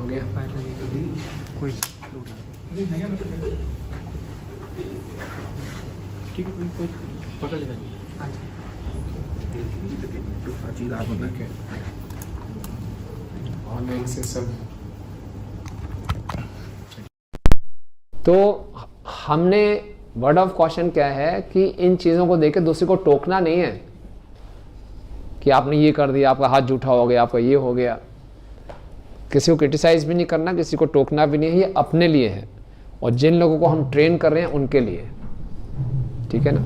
हो गया कोई ठीक है, कोई पकड़ लेगा चीज आप बना के ऑनलाइन से सब। तो हमने वर्ड ऑफ कॉशन क्या है कि इन चीज़ों को देकर दूसरे को टोकना नहीं है कि आपने ये कर दिया, आपका हाथ जूठा हो गया, आपका ये हो गया। किसी को क्रिटिसाइज भी नहीं करना, किसी को टोकना भी नहीं है, ये अपने लिए है और जिन लोगों को हम ट्रेन कर रहे हैं उनके लिए। ठीक है ना,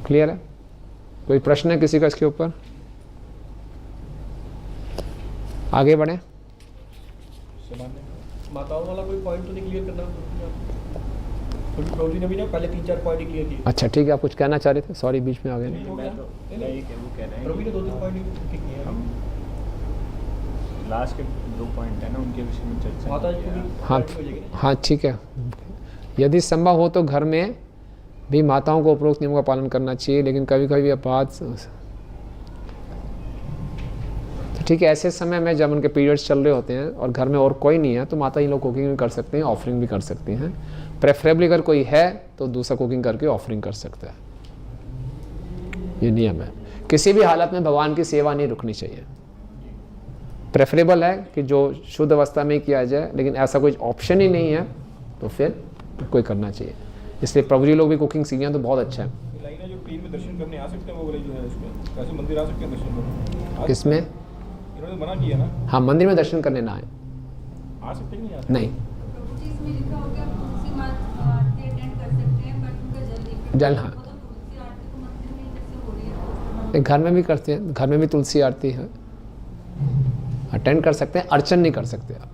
क्लियर है? कोई प्रश्न है किसी का इसके ऊपर? आगे बढ़े। माताओं वाला कोई पॉइंट तो नहीं क्लियर करना, क्योंकि प्रभु ने भी ना पहले 3-4 पॉइंट क्लियर किए। अच्छा ठीक है, आप कुछ कहना चाह रहे थे? सॉरी बीच में आ गए। प्रभु ने 2-3 पॉइंट किए हैं। हम लास्ट के 2 पॉइंट है ना, उनके विषय में चर्चा माता जी को भी हाँ हाँ ठीक है। यदि संभव हो तो घर में भी माताओं को उपरोक्त नियमों का पालन करना चाहिए, लेकिन कभी कभी बात तो ठीक है, ऐसे समय में जब उनके पीरियड्स चल रहे होते हैं और घर में और कोई नहीं है तो माता इन लोग कुकिंग भी कर सकते हैं, ऑफरिंग भी कर सकती हैं। प्रेफरेबली अगर कोई है तो दूसरा कुकिंग करके ऑफरिंग कर सकता है, ये नियम है। किसी भी हालत में भगवान की सेवा नहीं रुकनी चाहिए। प्रेफरेबल है कि जो शुद्ध अवस्था में किया जाए, लेकिन ऐसा कोई ऑप्शन ही नहीं है तो फिर कोई करना चाहिए। इसलिए प्रभु जी लोग भी कुकिंग सीखे हैं तो बहुत अच्छा है। लाइन है जो ट्रेन में दर्शन करने आ सकते हैं, वो वाली जो है इसमें कैसे मंदिर आ सकते हैं दर्शन करने? किसमें? इन्होंने मना किया ना, हाँ, मंदिर में दर्शन करने ना आए। आ सकते हैं कि नहीं आ सकते? नहीं, इसमें लिखा हो गया तुलसी माता आरती अटेंड कर सकते हैं, बट उनका जल नहीं। जल, हाँ। वो तो तुलसी आरती तो मंदिर में जैसे हो रही है, घर में भी करते हैं, घर में भी तुलसी आरती है, अटेंड कर सकते हैं, अर्चन नहीं कर सकते आप।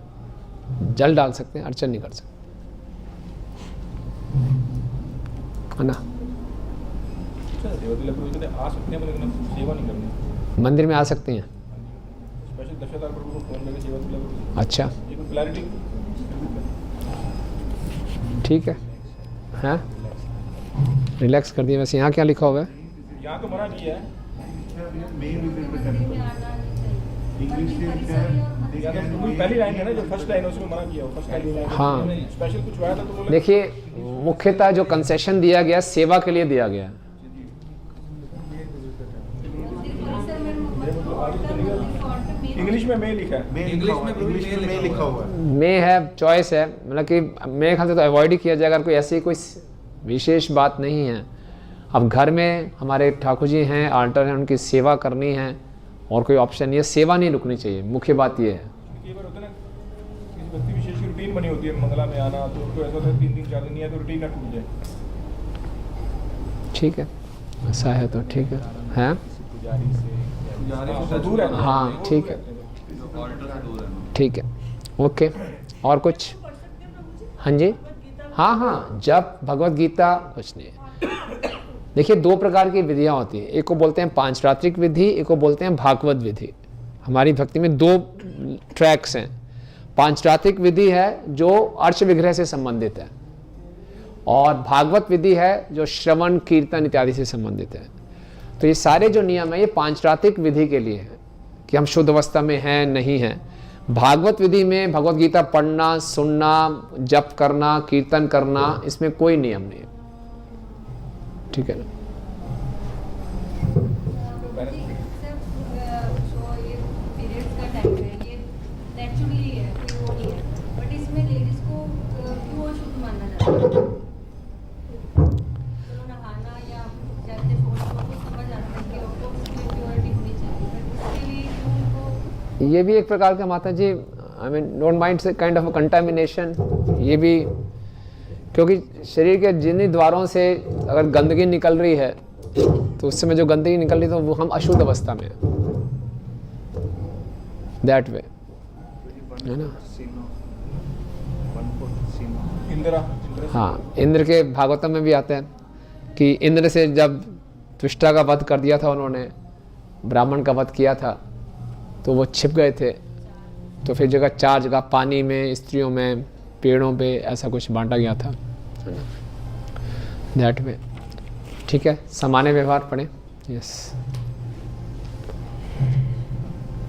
जल डाल सकते हैं, अर्चन नहीं कर सकते, है ना। अच्छा, देवती प्रभु कहते हैं आ सकते हैं, लेकिन सेवा नहीं करनी। मंदिर में आ सकती हैं। स्पेशल दशावतार प्रभु को फोन करके सेवा दिला। अच्छा ये कोई क्लैरिटी? ठीक है, हैं रिलैक्स कर दिया। वैसे यहाँ क्या लिखा हुआ है? यहाँ तो मना किया है, मंदिर में आना नहीं चाहिए। या तो कोई पहली लाइन है ना, जो फर्स्ट लाइन है उसमें मना किया हो, फर्स्ट लाइन। हाँ। स्पेशल कुछ आया था तो बोले देखिए, मुख्यतः जो कंसेशन दिया गया सेवा के लिए दिया गया। इंग्लिश में मैं लिखा है, इंग्लिश में लिखा हुआ है। मे है, चॉइस है, मतलब कि मेरे ख्याल से तो अवॉइड ही किया जाएगा। कोई ऐसी कोई विशेष बात नहीं है। अब घर में हमारे ठाकुर जी हैं, आल्टर हैं, उनकी सेवा करनी है और कोई ऑप्शन नहीं है। सेवा नहीं रुकनी चाहिए, मुख्य बात ये है। कई बार होता है ना, किसी व्यक्ति विशेष की रूटीन बनी होती है मंगला में आना, तो उनको ऐसा होता है 3 दिन 4 दिन नहीं है तो रूटीन ना टूट जाए। ठीक है, ऐसा है तो ठीक है, हैं? पुजारी से दूर है। हाँ ठीक है, ठीक है, ओके। और कुछ? हाँ जी, हाँ हाँ, जब भगवत गीता कुछ नहीं है। देखिए, 2 प्रकार की विधियाँ होती हैं। एक को बोलते हैं पांचरात्रिक विधि, एक को बोलते हैं भागवत विधि। हमारी भक्ति में 2 ट्रैक्स हैं। पांचरात्रिक विधि है जो अर्च विग्रह से संबंधित है, और भागवत विधि है जो श्रवण कीर्तन इत्यादि से संबंधित है। तो ये सारे जो नियम है ये पांचरात्रिक विधि के लिए है कि हम शुद्ध अवस्था में हैं नहीं हैं। भागवत विधि में भगवत गीता पढ़ना, सुनना, जप करना, कीर्तन करना, इसमें कोई नियम नहीं है। ठीक है ना? ये पीरियड्स का टाइम है, ये नेचुरली है, कोई वो नहीं है, बट इसमें लेडीज को क्यों अशुद्ध माना जाता है? चलो नहाना या जाते फोन को समझ आता है कि उनको उसमें प्योरिटी होनी चाहिए, बट उसके लिए क्यों उनको? ये भी एक प्रकार का, माता जी, आई मीन डोंट माइंड से काइंड ऑफ कंटामिनेशन। ये भी क्योंकि शरीर के जिन द्वारों से अगर गंदगी निकल रही है तो उस समय जो गंदगी निकल रही है तो वो हम अशुद्ध अवस्था में हैं, दैट वे, है ना। इंदिरा। हाँ, इंद्र के भागवतम में भी आते हैं कि इंद्र से जब त्विष्टा का वध कर दिया था उन्होंने, ब्राह्मण का वध किया था, तो वो छिप गए थे। तो फिर जगह 4 जगह पानी में, स्त्रियों में, पेड़ों पे ऐसा कुछ बांटा गया था, दैट वे। ठीक है, सामान्य व्यवहार पढ़ें। यस,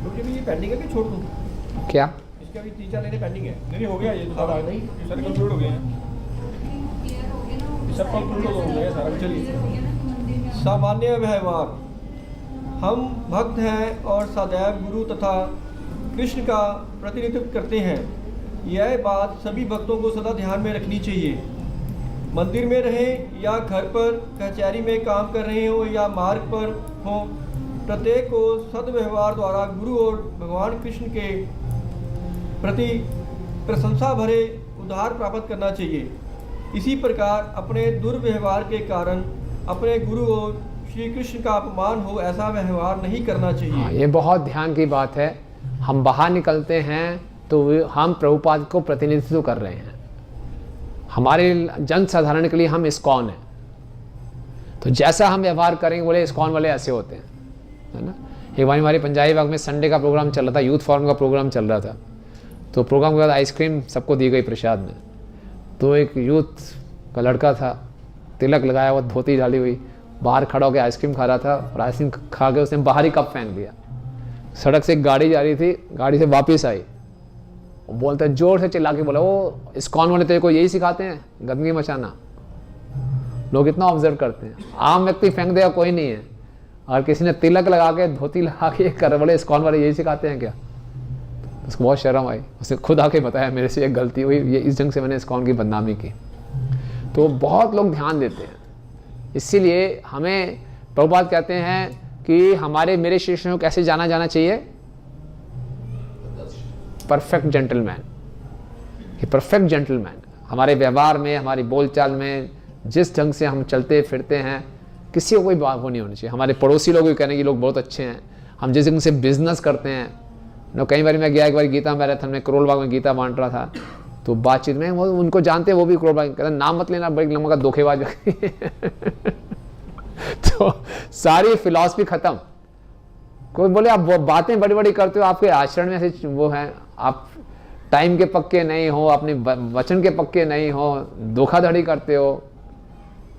मुझे भी ये पेंडिंग है कि छोड़ दूँ? क्या? इसके इसके अभी 3-4 लेने पेंडिंग है। नहीं हो गया ये तो सारा नहीं सर कंक्लूड हो गए हैं, क्लियर हो गया ना वो सब कंक्लूड हो गया सारा। चलिए क्लियर हो गया ना कि मंदिर में सामान्य व्यवहार। हम भक्त हैं और सदैव गुरु तथा कृष्ण का प्रतिनिधित्व करते हैं। यह बात सभी भक्तों को सदा ध्यान में रखनी चाहिए। मंदिर में रहें या घर पर कचहरी में काम कर रहे हो या मार्ग पर हो, प्रत्येक को सद्व्यवहार द्वारा गुरु और भगवान कृष्ण के प्रति प्रशंसा भरे उद्धार प्राप्त करना चाहिए। इसी प्रकार अपने दुर्व्यवहार के कारण अपने गुरु और श्री कृष्ण का अपमान हो, ऐसा व्यवहार नहीं करना चाहिए। हाँ, ये बहुत ध्यान की बात है। हम बाहर निकलते हैं तो हम प्रभुपाद को प्रतिनिधित्व कर रहे हैं, हमारे जन साधारण के लिए हम इस्कॉन हैं, तो जैसा हम व्यवहार करेंगे बोले इस्कॉन वाले ऐसे होते हैं, है ना। एक बार हमारे पंजाबी बाग में संडे का प्रोग्राम चल रहा था, यूथ फोरम का प्रोग्राम चल रहा था, तो प्रोग्राम के बाद आइसक्रीम सबको दी गई प्रसाद में। तो एक यूथ का लड़का था, तिलक लगाया हुआ, धोती डाली हुई, बाहर खड़ा होकर आइसक्रीम खा रहा था और आइसक्रीम खा के उसने बाहरी कप फेंक दिया। सड़क से एक गाड़ी जा रही थी, गाड़ी से वापस आई, बोलते जोर से चिल्ला के बोला, वो इस्कॉन वाले तेरे को यही सिखाते हैं गंदगी मचाना। लोग इतना ऑब्जर्व करते हैं, आम व्यक्ति फेंक देगा कोई नहीं है, और किसी ने तिलक लगा के धोती लगा के कर बोले इस्कॉन वाले यही सिखाते हैं क्या। उसको बहुत शर्म आई, उसने खुद आके बताया मेरे से एक गलती हुई, ये इस ढंग से मैंने इस्कॉन की बदनामी की। तो बहुत लोग ध्यान देते हैं, इसीलिए हमें प्रभुपाद कहते हैं कि हमारे मेरे शिष्यों को कैसे जाना चाहिए, परफेक्ट जेंटलमैन। कि परफेक्ट जेंटलमैन हमारे व्यवहार में, हमारी बोलचाल में, जिस ढंग से हम चलते फिरते हैं, किसी को कोई बात वो नहीं होनी चाहिए। हमारे पड़ोसी लोग भी कहने कि लोग बहुत अच्छे हैं। हम जिस ढंग से बिजनेस करते हैं ना, कई बार मैं गया, एक बार गीता मैराथन में करोल बाग में गीता बांट रहा था, तो बातचीत में वो उनको जानते हैं, वो भी करोल बाग कहते नाम मत लेना, बड़ी लंबा का धोखेबाज तो सारी फिलॉसफी खत्म। कोई बोले आप बातें बड़ी बड़ी करते हो, आपके आचरण में ऐसे वो हैं, आप टाइम के पक्के नहीं हो, अपने वचन के पक्के नहीं हो, धोखाधड़ी करते हो,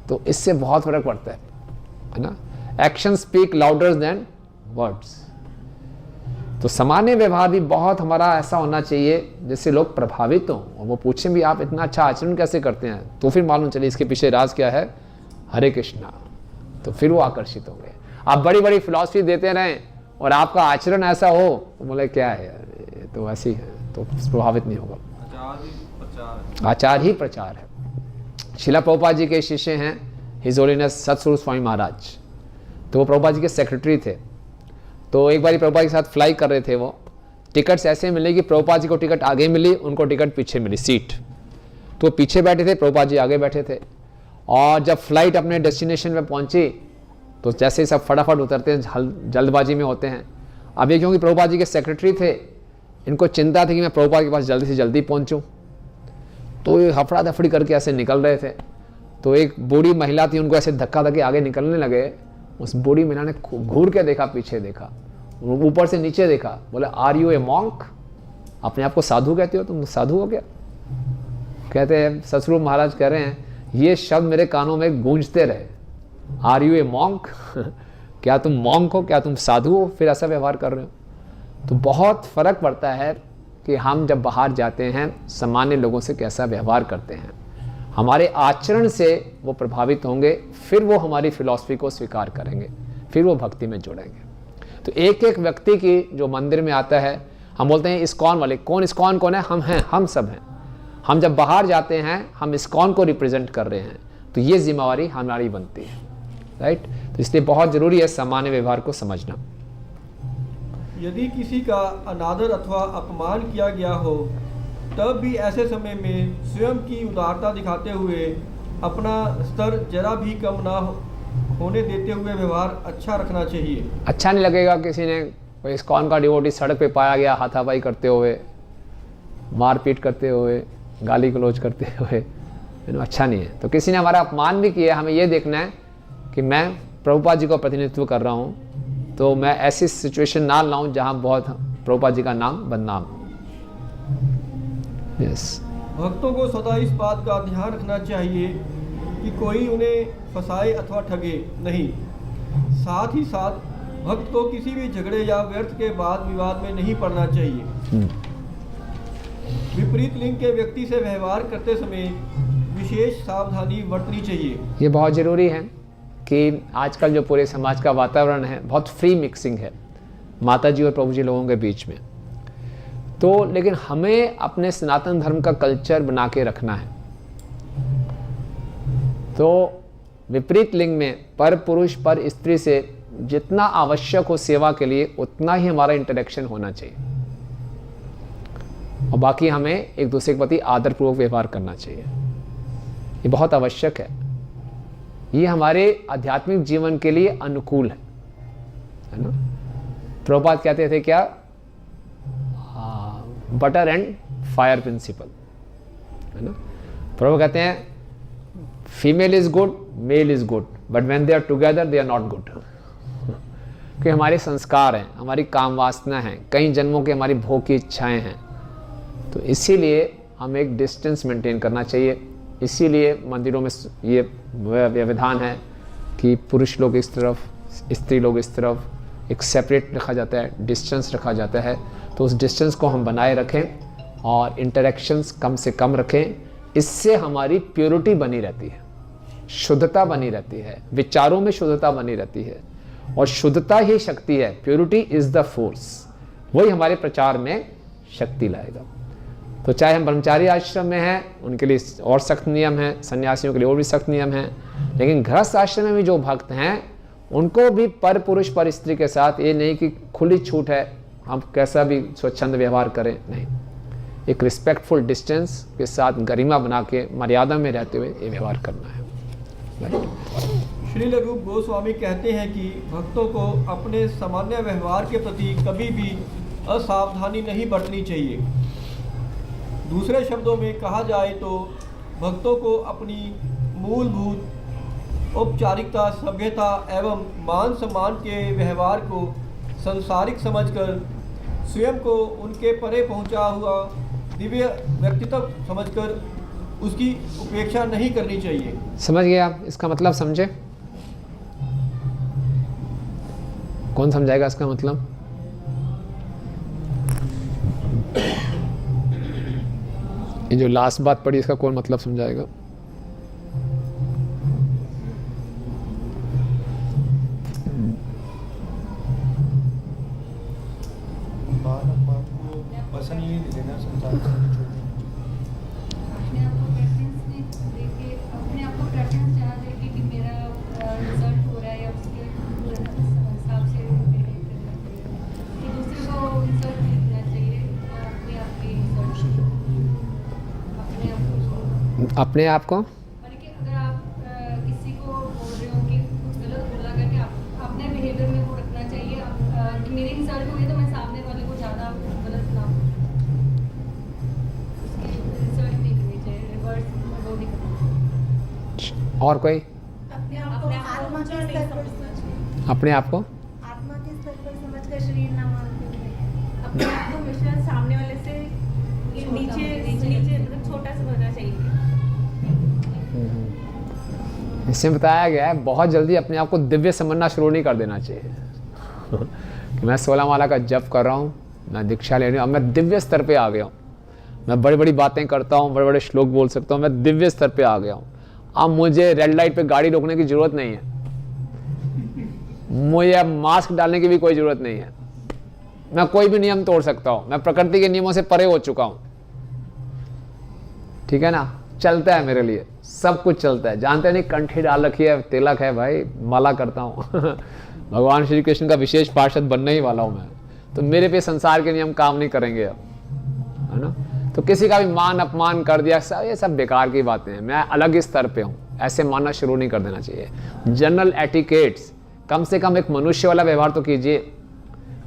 तो इससे बहुत फर्क पड़ता है ना। Action speak louder than words. तो सामान्य व्यवहार भी बहुत हमारा ऐसा होना चाहिए जिससे लोग प्रभावित हों, और वो पूछें भी आप इतना अच्छा आचरण कैसे करते हैं, तो फिर मालूम चले इसके पीछे राज क्या है, हरे कृष्णा, तो फिर वो आकर्षित होंगे। आप बड़ी बड़ी फिलॉसफी देते रहें और आपका आचरण ऐसा हो, तो बोले क्या है यार, ये तो ऐसी है, तो प्रभावित नहीं होगा। आचार ही प्रचार है। शिला प्रभुपाद जी के शिष्य हैं हिज होलीनेस सतस्वरूप स्वामी महाराज, तो वो प्रभुपाद जी के सेक्रेटरी थे। तो एक बार प्रभुपाद के साथ फ्लाई कर रहे थे, वो टिकट्स ऐसे मिले कि प्रभुपाद जी को टिकट आगे मिली, उनको टिकट पीछे मिली सीट, तो पीछे बैठे थे, प्रभुपाद जी आगे बैठे थे। और जब फ्लाइट अपने डेस्टिनेशन पे पहुंची तो जैसे ही सब फटाफट उतरते हैं, जल्दबाजी में होते हैं। अब ये क्योंकि प्रभुपाद जी के सेक्रेटरी थे, इनको चिंता थी कि मैं प्रभुपाद के पास जल्दी से जल्दी पहुंचूं, तो ये हफड़ा दफड़ी करके ऐसे निकल रहे थे। तो एक बूढ़ी महिला थी, उनको ऐसे धक्का धक्के आगे निकलने लगे। उस बूढ़ी महिला ने घूर के देखा, पीछे देखा, ऊपर से नीचे देखा, बोला आर यू ए मॉन्क, अपने आप को साधु कहते हो, तुम साधु हो क्या। कहते हैं सतस्वरूप महाराज कह रहे हैं, ये शब्द मेरे कानों में गूंजते रहे, आर यू ए मॉन्क, क्या तुम मॉन्क हो, क्या तुम साधु हो, फिर ऐसा व्यवहार कर रहे हो। तो बहुत फर्क पड़ता है कि हम जब बाहर जाते हैं सामान्य लोगों से कैसा व्यवहार करते हैं। हमारे आचरण से वो प्रभावित होंगे, फिर वो हमारी फिलॉसफी को स्वीकार करेंगे, फिर वो भक्ति में जुड़ेंगे। तो एक एक व्यक्ति की जो मंदिर में आता है, हम बोलते हैं इस्कॉन वाले, कौन इस्कॉन कौन है, हम हैं, हम सब हैं। हम जब बाहर जाते हैं हम इस्कॉन को रिप्रेजेंट कर रहे हैं, तो ये जिम्मेवारी हमारी बनती है, राइट। तो इसलिए बहुत जरूरी है सामान्य व्यवहार को समझना। यदि किसी का अनादर अथवा अपमान किया गया हो, तब भी ऐसे समय में स्वयं की उदारता दिखाते हुए अपना स्तर जरा भी कम ना होने देते हुए व्यवहार अच्छा रखना चाहिए। अच्छा नहीं लगेगा किसी ने कोई इस्कॉन का डिवोटी सड़क पे पाया गया हाथापाई करते हुए, मारपीट करते हुए, गाली गलौज करते हुए, अच्छा नहीं है। तो किसी ने हमारा अपमान भी किया, हमें ये देखना है कि मैं प्रभुपाद जी का प्रतिनिधित्व कर रहा हूँ, तो मैं ऐसी सिचुएशन ना लाऊं जहाँ बहुत प्रभुपाद जी का नाम बदनाम। यस। भक्तों को सदा इस बात का ध्यान रखना चाहिए कि कोई उन्हें फंसाए अथवा ठगे नहीं। साथ ही साथ भक्त को किसी भी झगड़े या व्यर्थ के वाद विवाद में नहीं पड़ना चाहिए। विपरीत लिंग के व्यक्ति से व्यवहार करते समय विशेष सावधानी बरतनी चाहिए। ये बहुत ज़रूरी है कि आजकल जो पूरे समाज का वातावरण है बहुत फ्री मिक्सिंग है माता जी और प्रभु जी लोगों के बीच में। तो लेकिन हमें अपने सनातन धर्म का कल्चर बना के रखना है। तो विपरीत लिंग में पर पुरुष पर स्त्री से जितना आवश्यक हो सेवा के लिए उतना ही हमारा इंटरेक्शन होना चाहिए, और बाकी हमें एक दूसरे के प्रति आदरपूर्वक व्यवहार करना चाहिए। ये बहुत आवश्यक है, ये हमारे आध्यात्मिक जीवन के लिए अनुकूल है ना। प्रभुपाद कहते थे क्या, बटर एंड फायर प्रिंसिपल, है ना। प्रभु कहते हैं female is good, male is good, but when they are together they are not good. कि हमारे संस्कार हैं, हमारी काम वासना है, कई जन्मों की हमारी भोग की इच्छाएं हैं, तो इसीलिए हमें एक डिस्टेंस मेंटेन करना चाहिए। इसीलिए मंदिरों में ये व्यवधान है कि पुरुष लोग इस तरफ, स्त्री लोग इस तरफ, एक सेपरेट रखा जाता है, डिस्टेंस रखा जाता है। तो उस डिस्टेंस को हम बनाए रखें और इंटरेक्शंस कम से कम रखें। इससे हमारी प्योरिटी बनी रहती है, शुद्धता बनी रहती है, विचारों में शुद्धता बनी रहती है, और शुद्धता ही शक्ति है। प्योरिटी इज द फोर्स, वही हमारे प्रचार में शक्ति लाएगा। तो चाहे हम ब्रह्मचारी आश्रम में हैं, उनके लिए और सख्त नियम हैं, सन्यासियों के लिए और भी सख्त नियम हैं, लेकिन गृहस्थ आश्रम में भी जो भक्त हैं उनको भी पर पुरुष पर स्त्री के साथ ये नहीं कि खुली छूट है, हम कैसा भी स्वच्छंद व्यवहार करें, नहीं। एक रिस्पेक्टफुल डिस्टेंस के साथ गरिमा बना के मर्यादा में रहते हुए ये व्यवहार करना है। श्री रूप गोस्वामी कहते हैं कि भक्तों को अपने सामान्य व्यवहार के प्रति कभी भी असावधानी नहीं बरतनी चाहिए। दूसरे शब्दों में कहा जाए तो भक्तों को अपनी मूलभूत औपचारिकता, सभ्यता एवं मान सम्मान के व्यवहार को संसारिक समझकर स्वयं को उनके परे पहुंचा हुआ दिव्य व्यक्तित्व समझकर उसकी उपेक्षा नहीं करनी चाहिए। समझ गया? इसका मतलब समझे? कौन समझाएगा इसका मतलब? ये जो लास्ट बात पड़ी इसका कौन मतलब समझाएगा? पसंद ही नहीं देना संसार से अपने आप को प्रेफरेंस देके, अपने आप को प्रेफरेंस जहाँ देके कि मेरा रिजल्ट हो रहा है या उसके हिसाब से बिहेव करना चाहिए, कि दूसरे को रिजल्ट देखना चाहिए, अपने आप के रिजल्ट, अपने आप को माने कि अगर आप किसी को बोल रहे हो कि कुछ गलत बोला गया कि आप अपने बिहेवियर में वो रखना चाहिए कि मेरे रिजल्ट हुए तो मैं सामने वाले को ज़्यादा गलत ना और कोई अपने आप को आत्मा के स्तर पर अपने आप को आत्मा के स्तर पर समझकर शरीर ना मानते हुए अपने आप को हमेशा सामने वाले से नीचे मतलब छोटा समझना चाहिए। इससे बताया गया है बहुत जल्दी अपने आप को दिव्य समझना शुरू नहीं कर देना चाहिए कि मैं 16 माला का जप कर रहा हूँ, मैं दीक्षा ले रही हूँ, अब मैं दिव्य स्तर पे आ गया हूँ, मैं बड़ी बड़ी बातें करता हूँ, बड़े बड़े श्लोक बोल सकता हूँ, मैं दिव्य स्तर पे आ गया हूँ, अब मुझे रेड लाइट पे गाड़ी रोकने की जरूरत नहीं है, मुझे अब मास्क डालने की भी कोई जरूरत नहीं है, मैं कोई भी नियम तोड़ सकता हूँ, मैं प्रकृति के नियमों से परे हो चुका हूँ। ठीक है ना, चलता है मेरे लिए, सब कुछ चलता है। जानते नहीं कंठी डाल रखी है, तिलक है भाई, माला करता हूँ भगवान श्री कृष्ण का विशेष पार्षद बनने ही वाला हूँ मैं, तो मेरे पे संसार के नियम काम नहीं करेंगे अब, है ना। तो किसी का भी मान अपमान कर दिया, सब ये सब बेकार की बातें हैं, मैं अलग ही स्तर पे हूँ, ऐसे मानना शुरू नहीं कर देना चाहिए। जनरल एटिकेट्स, कम से कम एक मनुष्य वाला व्यवहार तो कीजिए।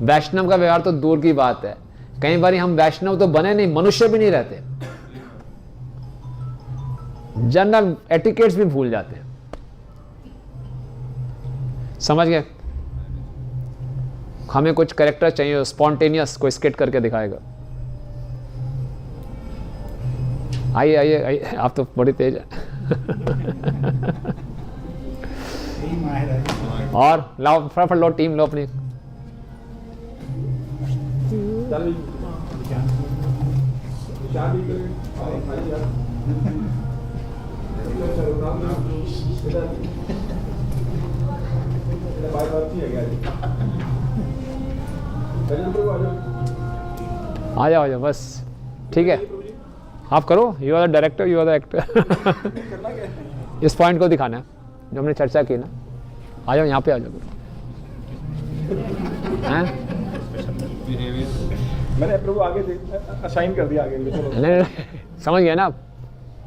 वैष्णव का व्यवहार तो दूर की बात है, कई बार हम वैष्णव तो बने नहीं, मनुष्य भी नहीं रहते, जनरल एटिकेट्स भी भूल जाते हैं। समझ गए? हमें कुछ कैरेक्टर चाहिए स्पॉन्टेनियस, कोई स्केट करके दिखाएगा। आइए आइए आइए, आप तो बड़ी तेज है और लाओ फटाफट, लो टीम लो अपनी। चाय पी कर खाई यार। बाय बात ही है क्या? आ जाओ बस, ठीक है, आप करो, you are the director, you are the actor. इस पॉइंट को दिखाना है जो हमने चर्चा की ना। आ जाओ यहाँ पे, आ जाओ। हैं? मैंने प्रभु आगे असाइन कर दिया आगे। नहीं, समझ गए ना आप?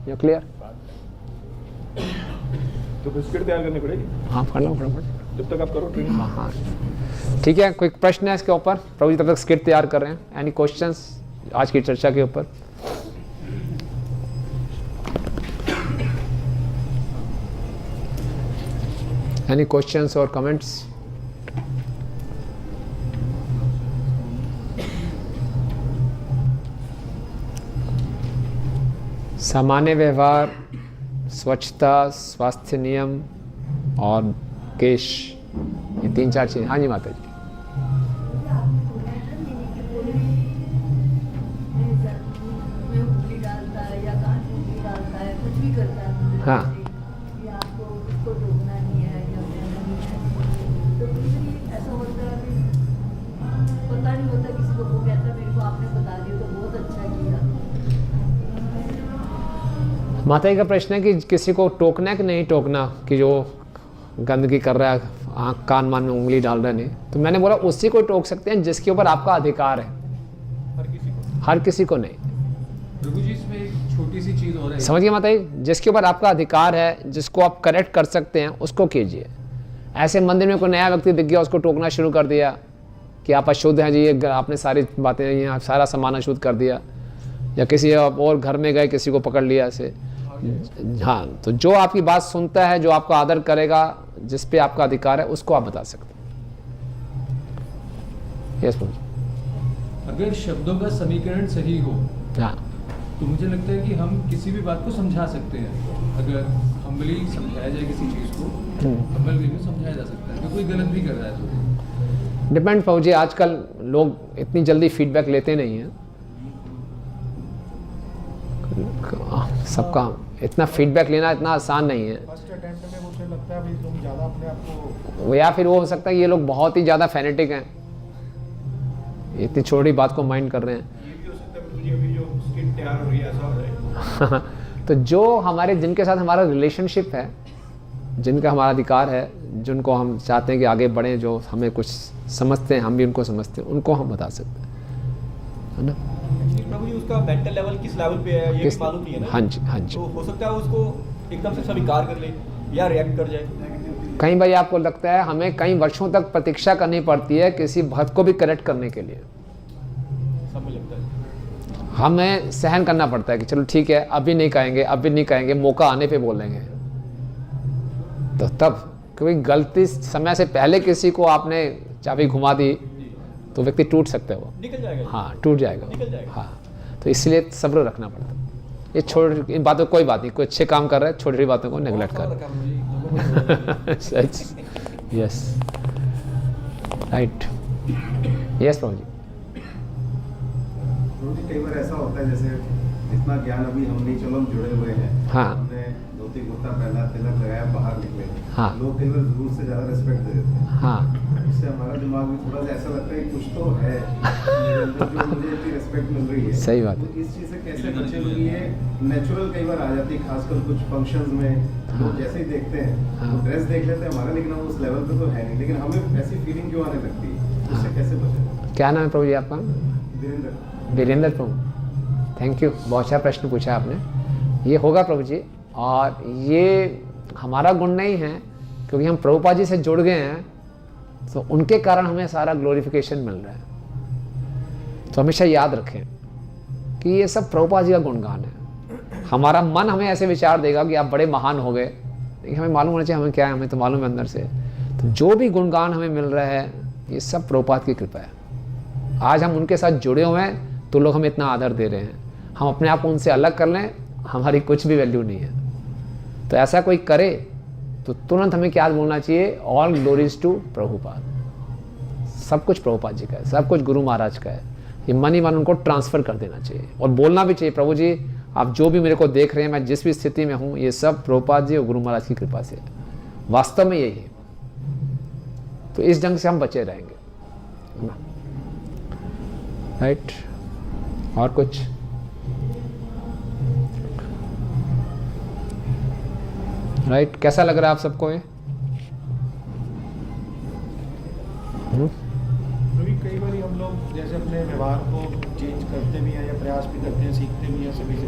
You clear? तो बिस्किट तैयार करनी पड़ेगी। हाँ, कर लो फटाफट। जब तक आप करो ट्रेनिंग। हाँ, ठीक है। कोई प्रश्न है इसके ऊपर? प्रभु जी तब तक स्किट तैयार कर रहे हैं। एनी क्वेश्चंस आज की चर्चा के ऊपर? एनी क्वेश्चंस और कमेंट्स? सामान्य व्यवहार, स्वच्छता, स्वास्थ्य नियम और केश, ये 3-4 चीज़। हाँ जी माता जी। हाँ, माता जी का प्रश्न है कि किसी को टोकना है कि नहीं टोकना, कि जो गंदगी कर रहा है, आँख कान मान में उंगली डाल रहा है। नहीं, तो मैंने बोला उसी को टोक सकते हैं जिसके ऊपर आपका अधिकार है, हर किसी को नहीं। प्रभु जी इसमें एक छोटी सी चीज़ हो रही है, समझिए माता जी, जिसके ऊपर आपका अधिकार है, जिसको आप करेक्ट कर सकते हैं, उसको कीजिए। ऐसे मंदिर में कोई नया व्यक्ति दिख गया, उसको टोकना शुरू कर दिया कि आप अशुद्ध हैं जी, ये आपने सारी बातें, यहाँ सारा सामान अशुद्ध कर दिया, या किसी और घर में गए, किसी को पकड़ लिया ऐसे। हाँ, तो जो आपकी बात सुनता है, जो आपका आदर करेगा, जिस पे आपका अधिकार है, उसको आप बता सकते हैं। यस प्रभु। अगर शब्दों का समीकरण सही हो, हाँ, तो मुझे लगता है कि हम किसी भी बात को समझा सकते हैं। अगर हम्बली समझाया जाए किसी चीज़ को, हम्बल वे में समझाया जा सकता है। तो कोई गलत भी कर रहा है तो डिपेंड प्रभु जी। आजकल लोग इतनी जल्दी फीडबैक लेते नहीं हैं, सबका इतना फीडबैक लेना इतना आसान नहीं है। फर्स्ट अटेम्प्ट में मुझे लगता है भाई तुम ज़्यादा अपने आप को, या फिर वो हो सकता है ये लोग बहुत ही ज़्यादा फैनेटिक हैं, इतनी छोटी बात को माइंड कर रहे हैं। ये भी हो सकता है मुझे अभी जो स्किट तैयार हो रही है ऐसा हो जाएगा। तो जो हमारे, जिनके साथ हमारा रिलेशनशिप है, जिनका हमारा अधिकार है, जिनको हम चाहते हैं कि आगे बढ़ें, जो हमें कुछ समझते हैं, हम भी उनको समझते हैं, उनको हम बता सकते हैं, है ना? प्रभु जी उसका मेंटल लेवल किस लेवल पे है ये मालूम नहीं है ना। हाँ जी, हाँ जी। तो हो सकता है उसको एकदम से स्वीकार कर ले या रिएक्ट कर जाए। कई बार आपको लगता है हमें कई वर्षों तक प्रतीक्षा करनी पड़ती है किसी भक्त को भी करेक्ट करने के लिए। सब मुझे लगता है हमें सहन करना पड़ता है कि चलो ठीक है, अभी नहीं कहेंगे, अभी नहीं कहेंगे, मौका आने पे बोलेंगे। तो तब क्योंकि गलती समय से पहले किसी को आपने चाबी घुमा दी तो व्यक्ति टूट सकता है, वो निकल जाएगा। हाँ, टूट जाएगा, निकल जाएगा। हाँ। तो इसलिए सब्र रखना पड़ता है। ये छोटी इन बातों कोई बात नहीं, कोई अच्छे काम कर रहा है, छोटी छोटी बातों को नेगलेक्ट कर रहा है। सच, यस, राइट, यस प्रभु जी। कई बार ऐसा होता है जैसे इतना ज्ञान अभी हम नहीं, चलो हम जुड़े हुए हैं, हाँ, हमने धोती कुर्ता पहना, तिलक लगाया, बाहर निकले, हाँ, लोग कई बार जरूर से ज्यादा रिस्पेक्ट दे देते हैं। हाँ, इससे हमारा दिमाग में थोड़ा सा ऐसा लगता है कि कुछ तो है मेरे अंदर जो मुझे इतनी रिस्पेक्ट मिल रही है। सही बात है। तो इस चीज़ से कैसे बचे? ये नेचुरल कई बार आ जाती है, खासकर कुछ फंक्शंस में लोग जैसे ही देखते हैं तो ड्रेस देख लेते हैं हमारा, लेकिन हम उस लेवल पे तो है नहीं, लेकिन हमें ऐसी फीलिंग क्यों आने लगती है? उससे कैसे बचे? क्या नाम है प्रभु जी आपका? वीरेंद्र। वीरेंद्र प्रभु, थैंक यू, बहुत अच्छा प्रश्न पूछा आपने। ये होगा प्रभु जी, और ये हमारा गुण नहीं है, क्योंकि हम प्रभुपाद जी से जुड़ गए हैं, तो उनके कारण हमें सारा ग्लोरिफिकेशन मिल रहा है। तो हमेशा याद रखें कि ये सब प्रभुपाद जी का गुणगान है। हमारा मन हमें ऐसे विचार देगा कि आप बड़े महान हो गए, लेकिन हमें मालूम होना चाहिए हमें क्या है, हमें तो मालूम है अंदर से। तो जो भी गुणगान हमें मिल रहा है, ये सब प्रभुपाद की कृपा है। आज हम उनके साथ जुड़े हुए हैं तो लोग हमें इतना आदर दे रहे हैं। हम अपने आप को उनसे अलग कर लें, हमारी कुछ भी वैल्यू नहीं है। तो ऐसा कोई करे तो तुरंत हमें क्या बोलना चाहिए? All glories to Prabhupada. सब कुछ प्रभुपाद जी का है, सब कुछ गुरु महाराज का है। ये मन ही मन उनको ट्रांसफ़र कर देना चाहिए और बोलना भी चाहिए, प्रभु जी आप जो भी मेरे को देख रहे हैं, मैं जिस भी स्थिति में हूँ, ये सब प्रभुपाद जी और गुरु महाराज की कृपा से है। वास्तव में यही है। तो इस ढंग से हम बचे रहेंगे, राइट। और कुछ? राइट, कैसा लग रहा है आप सबको ये? कभी कई बार हम लोग जैसे अपने व्यवहार को चेंज करते भी हैं या प्रयास भी करते हैं, सीखते भी हैं सभी से,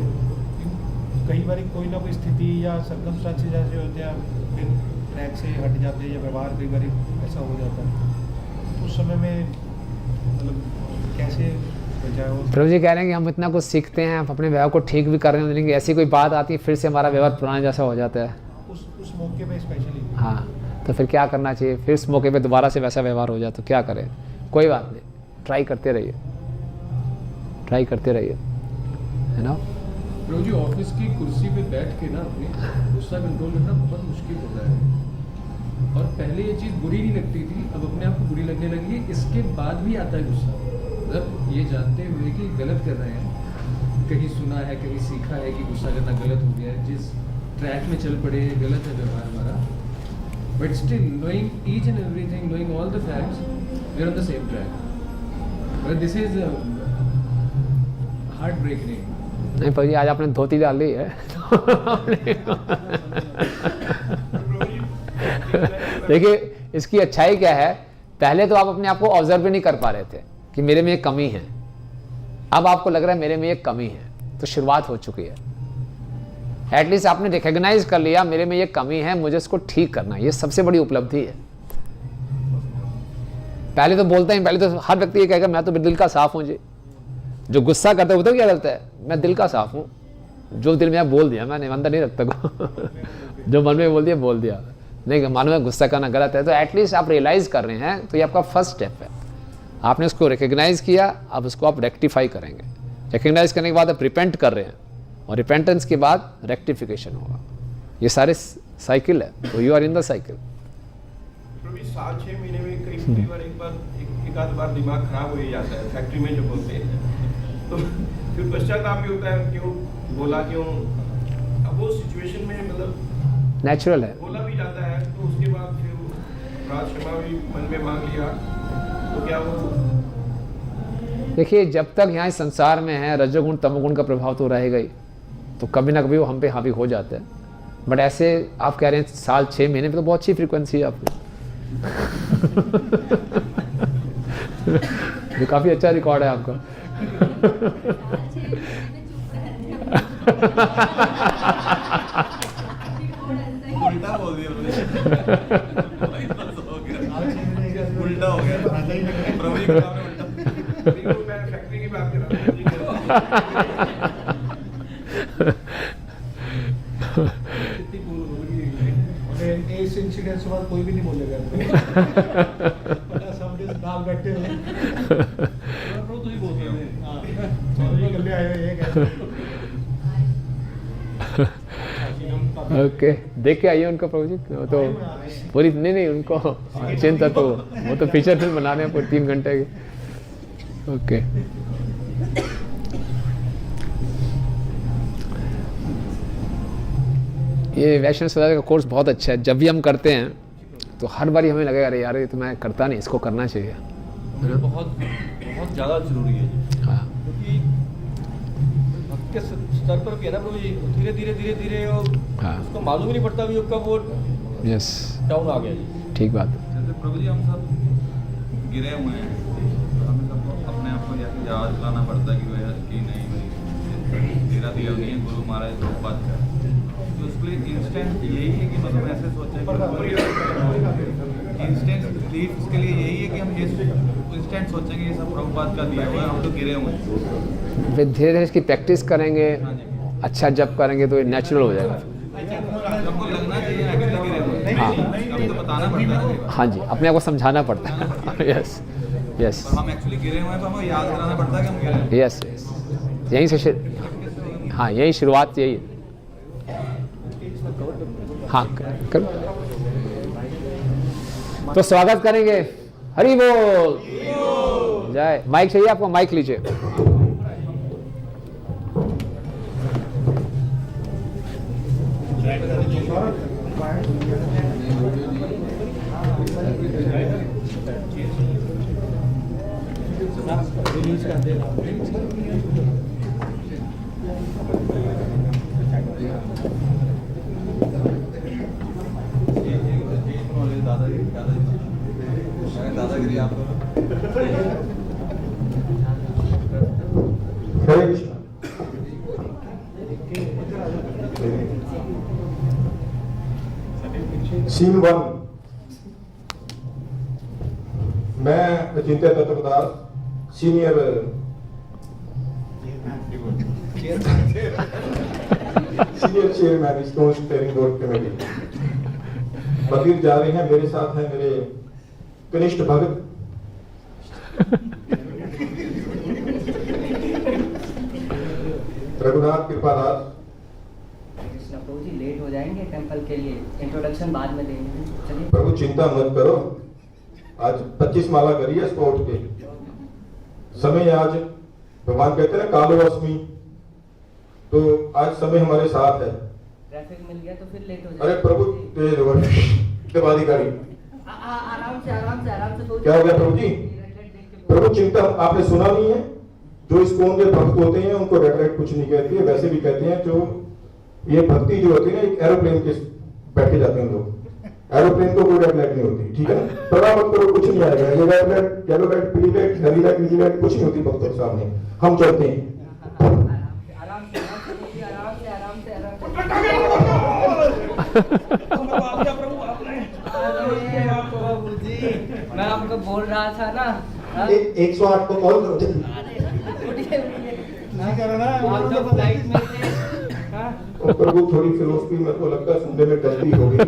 कई बार कोई ना कोई स्थिति या सर्कमस्टांसेस ऐसे होते हैं फिर ट्रैक से हट जाते हैं या व्यवहार कई बार ऐसा हो जाता है, उस समय में मतलब कैसे बचाए हो? प्रभु जी कह रहे हैं कि हम इतना कुछ सीखते हैं, हम अपने व्यवहार को ठीक भी कर रहे हैं, लेकिन ऐसी कोई बात आती है फिर से हमारा व्यवहार पुराना जैसा हो जाता है। उस मौके पे स्पेशली हाँ, तो फिर क्या करना चाहिए? फिर इस मौके पे दोबारा से वैसा व्यवहार हो जाए तो क्या करें? कोई बात नहीं, ट्राई करते रहिए, ट्राई करते रहिए, है ना। प्रभु जी ऑफिस की कुर्सी पे बैठ के ना अपने गुस्सा कंट्रोल करना बहुत मुश्किल होता है, और पहले ये चीज़ बुरी नहीं लगती थी, अब अपने आप को बुरी लगने लगी है। इसके बाद भी आता है गुस्सा, मतलब ये जानते हुए कि गलत कर रहे हैं, कहीं सुना है, कहीं सीखा है कि गुस्सा करना गलत हो गया है, जिस ट्रैक में चल पड़े गलत है व्यवहार हमारा, but still knowing each and everything, knowing all the facts, we are on the same track, but this is heart breaking. नहीं पर आज आपने धोती डाल ली है। देखिए इसकी अच्छाई क्या है, पहले तो आप अपने आप को ऑब्जर्व भी नहीं कर पा रहे थे कि मेरे में एक कमी है, अब आपको लग रहा है मेरे में एक कमी है, तो शुरुआत हो चुकी है। एटलीस्ट आपने रिकॉग्नाइज कर लिया मेरे में ये कमी है, मुझे इसको ठीक करना है, ये सबसे बड़ी उपलब्धि है। पहले तो बोलते हैं, पहले तो हर व्यक्ति ये कहेगा मैं तो दिल का साफ हूं जी, जो गुस्सा करता है वो तो क्या करता है, मैं दिल का साफ हूं, जो दिल में बोल दिया मैंने, अंदर नहीं रखता को। जो मन में बोल दिया नहीं, मानो में गुस्सा करना गलत है। तो एटलीस्ट आप रियलाइज कर रहे हैं, तो ये आपका फर्स्ट स्टेप है। आपने उसको रिकॉग्नाइज किया, अब उसको आप रेक्टिफाई करेंगे। रिकॉग्नाइज करने के बाद आप रिपेंट कर रहे हैं, और रिपेंटेंस के बाद रेक्टिफिकेशन होगा। ये सारे साइकिल है, तो you are in the cycle. 7-6 महीने में कई बार एक आध बार दिमाग खराब हो ही जाता है, फैक्ट्री में जब होते हैं तो फिर पश्चाताप भी होता है, क्यों बोला, क्यों। अब वो सिचुएशन में मतलब नेचुरल है, बोला भी जाता है, तो उसके बाद फिर प्रार्थ क्षमा भी मन में मांग लिया, तो क्या वो। देखिए जब तक यहाँ इस संसार में है रजोगुण तमोगुण का प्रभाव तो रहेगा ही, तो कभी ना कभी वो हम पे हावी हो जाता है। बट ऐसे आप कह रहे हैं 6 महीने में, तो बहुत अच्छी फ्रीक्वेंसी है आपकी। ये काफी अच्छा रिकॉर्ड है आपका। उल्टा बोल दिया उल्टा हो गया प्रभु जी का उल्टा। मैं फैक्ट्री की बात कर रहा इस इंसिडेंट के बाद कोई भी नहीं बोलेगा। सब नाम बैठे हुए तो ही बोलते हैं, हां कर ले आए ये ओके, देख के आइए उनका प्रभु जी, तो पूरी नहीं उनको चिंता, तो वो तो फीचर फिल्म बनाने हैं पूरी 3 घंटे की। ओके ये वैष्णव सदा का कोर्स बहुत अच्छा है। जब भी हम करते हैं तो हर बार हमें लगेगा अरे यार ये तो मैं करता नहीं, इसको करना चाहिए, है ना। बहुत ज़्यादा जरूरी है जी। हाँ, क्योंकि भक्त के स्तर पर भी है ना प्रभु जी, धीरे धीरे हाँ, उसको मालूम ही नहीं पड़ता भी कब वो यस, डाउन आ गया जी। ठीक बात है। जैसे प्रभु जी हम सब गिरे हुए हैं, तो हमें सबको अपने आप को याद दिलाना पड़ता है कि भाई कि नहीं भाई तेरा दिया नहीं है, गुरु महाराज तो बात कर। तो उसके लिए इंस्टेंट यही है कि मतलब ऐसे सोचें, इंस्टेंट रिलीफ उसके लिए यही है कि हम ये इंस्टेंट सोचेंगे ये सब प्रभुपाद का दिया हुआ है, हम तो गिरे हुए हैं। फिर धीरे धीरे इसकी प्रैक्टिस करेंगे, अच्छा जब करेंगे तो ये नेचुरल हो जाएगा। हमको लगना चाहिए एक्चुअली गिरे हुए हैं, हाँ, हम तो बताना पड़ता है। हाँ जी, अपने आप को समझाना पड़ता है। यस यस पर हम एक्चुअली गिरे हुए हैं तो हमें याद कराना पड़ता है कि हम गिरे हैं। यस, यहीं से हाँ, यही शुरुआत यही है। हाँ कर तो स्वागत करेंगे। हरि बोल, जय। माइक चाहिए आपको? माइक लीजिए। दादागिरी आप हरे कृष्ण। सीन 1। मैं Achintya Tatvadas senior chairman stone steering board committee. मंदिर जा रहे हैं, मेरे साथ हैं मेरे कनिष्ठ भगत रघुनाथ कृपादास। कृष्ण प्रभु जी लेट हो जाएंगे टेंपल के लिए, इंट्रोडक्शन बाद में देंगे। चलिए प्रभु चिंता मत करो, आज 25 माला करी है स्पॉट के समय। आज भगवान कहते हैं ना कालो अस्मि, तो आज समय हमारे साथ है। ट्रैफिक मिल गया तो फिर लेट हो जाएगा। अरे प्रभु देवाधिकारी आराम से आराम से आराम से। क्या हो गया प्रभु जी? प्रभु चिंता आपने सुना नहीं है? जो इस कौन के भक्त होते हैं उनको रेड रेड कुछ नहीं कहती है, वैसे भी कहते हैं जो ये भक्ति जो होती है ना, एक एरोप्लेन के बैठे जाते हैं लोग, एरोप्लेन को कोई रेड लाइट नहीं होती, ठीक है ना? प्रणाम मत करो, कुछ नहीं आएगा। ये रेड लाइट, येलो लाइट, पीली लाइट, हरी लाइट, नीली लाइट कुछ नहीं होती भक्तों के सामने। हम चलते हैं मैं आपको बोल रहा था ना 108 को कॉल करो। फ्लाइट में थे। और प्रभु थोड़ी फिलोसफी मेरे को लगता है सुनने में गलती हो गई।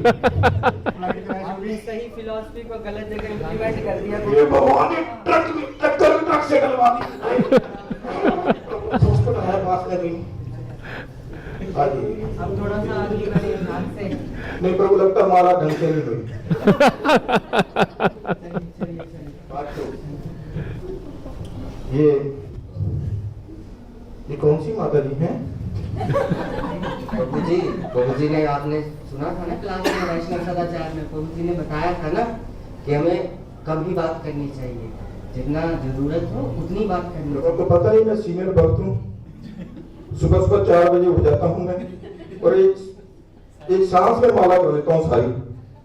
आपने सही फिलॉसफी को गलत जगह इम्प्लीमेंट कर दिया। ये भगवान ने ट्रक से डलवा दी। सोच तो है बात कर रही। अब थोड़ा सा आगे बढ़िए ध्यान से। नहीं प्रभु लगता हमारा ढंग से नहीं हुई। ये कौन सी माता जी हैं? प्रभु जी ने आपने सुना था ना क्लास में वैष्णव सदाचार में, प्रभु जी ने बताया था ना कि हमें कम ही बात करनी चाहिए, जितना जरूरत हो उतनी बात करनी चाहिए। तो पता नहीं, मैं सीनियर भक्त हूँ, सुबह 4 बजे उठ जाता हूँ मैं, और एक सांस में माला कर लेता हूँ सारी।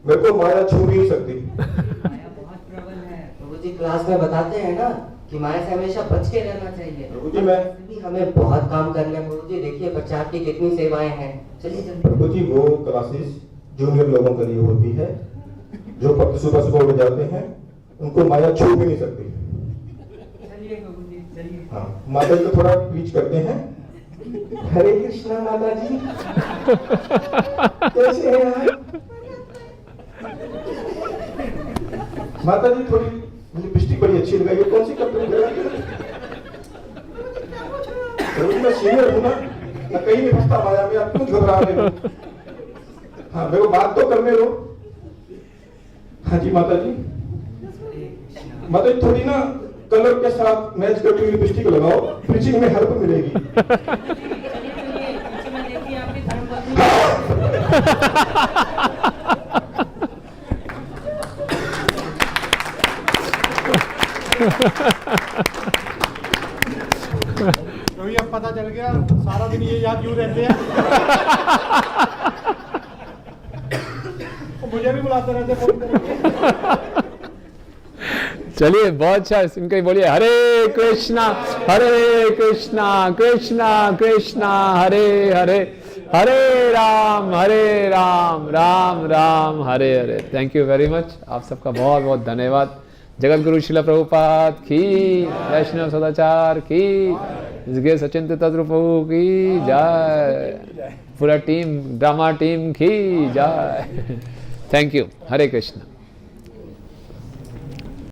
मेरे को माया छू नहीं सकती। माया बहुत प्रबल है। प्रभु जी क्लास में बताते हैं ना कि माया से हमेशा बच के रहना चाहिए। प्रभु जी मैं हमें बहुत काम करना है प्रभु जी, देखिए बच्चा आपकी कितनी सेवाएं हैं। चलिए जल्दी। प्रभु जी वो क्लासेस जूनियर लोगों के लिए होती है, जो सुबह उठ जाते हैं, उनको माया छू भी नहीं सकती। चलिए प्रभु जी चलिए। हाँ, माता जी को थोड़ा रीच करते हैं। हरे कृष्णा माता जी, कैसे हैं आप? माता जी थोड़ी लिपस्टिक बड़ी अच्छी लगाई है, कौन सी कंपनी लगाई है? मैं सीनियर हूँ ना, कहीं नहीं फंसता माया में, आप क्यों घबरा रहे हो? हाँ मेरे को बात तो करने दो। हाँ जी माता जी। माता जी थोड़ी ना कलर के साथ मैच करती हुई लिपस्टिक लगाओ, प्रीचिंग में हेल्प मिलेगी। तो ये अब पता चल गया सारा दिन ये याद क्यों रहते हैं। मुझे भी बुलाते रहते फोन करके। चलिए बहुत अच्छा, इनका ही बोलिए हरे कृष्णा कृष्णा कृष्णा हरे हरे, हरे Ram Ram Ram Hare Hare. Thank you very much, आप सबका बहुत बहुत धन्यवाद। जगत गुरु श्रील प्रभुपाद की, वैष्णव सदाचार की, सचिन तत्प्रभु की जय, पूरा टीम ड्रामा टीम की जय। Thank you. हरे कृष्णा।